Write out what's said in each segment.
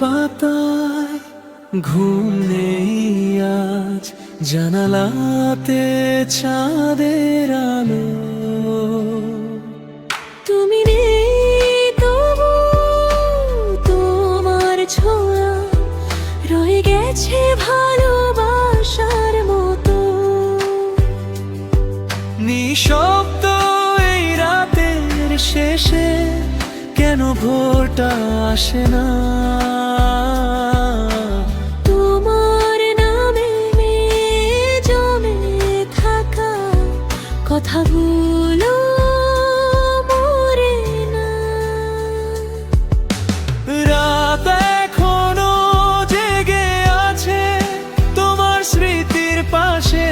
পাতায় ঘুম নেই আজ, জানালাতে চাঁদের আলো। তুমি নেই তবু তোমার ছোঁয়া রয়ে গেছে ভালোবাসার মতো। নিঃশব্দ এই রাতের শেষে কেন ভোরটা আসে না? তোমার নামে জমে থাকা কথাগুলো মরে না। রাত এখনো জেগে আছে তোমার স্মৃতির পাশে।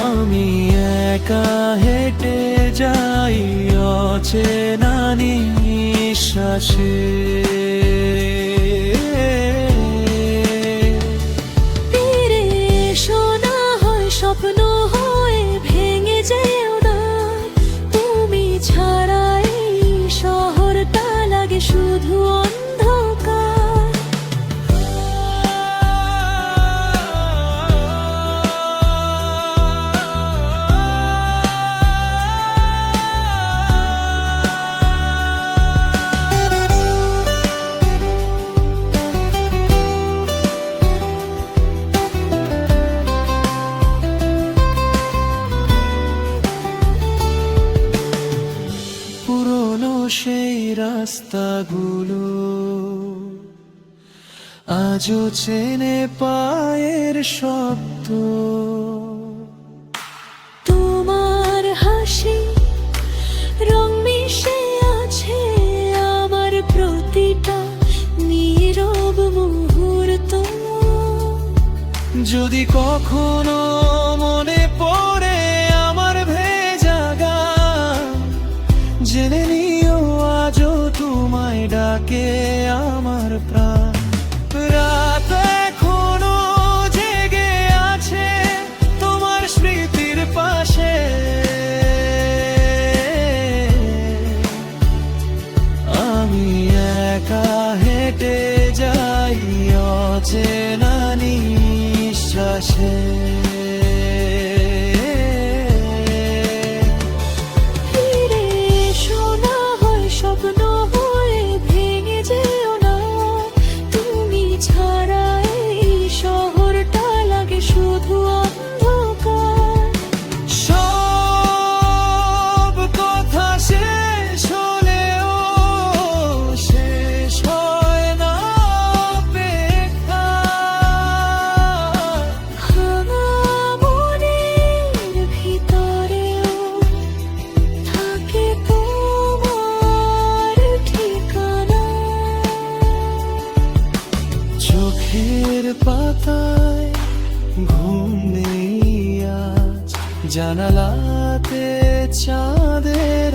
আমি একা হেঁটে যাই অচেনা নিঃশ্বাসে। ফিরে এসো না হয় স্বপ্ন হয়ে ভেঙে যেও না। তুমি ছাড়া এই শহরটা লাগে শুধু অন্ধকার। পুরনো সেই রাস্তাগুলো আজও চেনে পায়ের শব্দ। তোমার হাসি রং মিশে আছে আমার প্রতিটা নীরব মুহূর্ত। যদি কখনো মনে পড়ে আমার ভেজা গান, জেনে নিও আজও তোমায় ডাকে আমার প্রাণ। রাত এখনো জেগে আছে তোমার স্মৃতির পাশে। আমি একা হেঁটে যাই অচেনা নিঃশ্বাসে। ফিরে এসো না হয় স্বপ্ন হয়ে ভেঙে যেও না। তুমি ছাড়া এই শহরটা লাগে শুধু অন্ধকার। সব কথা শেষ হলেও শেষ হয় না অপেক্ষা। ভাঙা মনের ভিতরেও থাকে তোমার ঠিকানা। চোখের পাতায় ঘুম নেই আজ, জানালাতে চাঁদের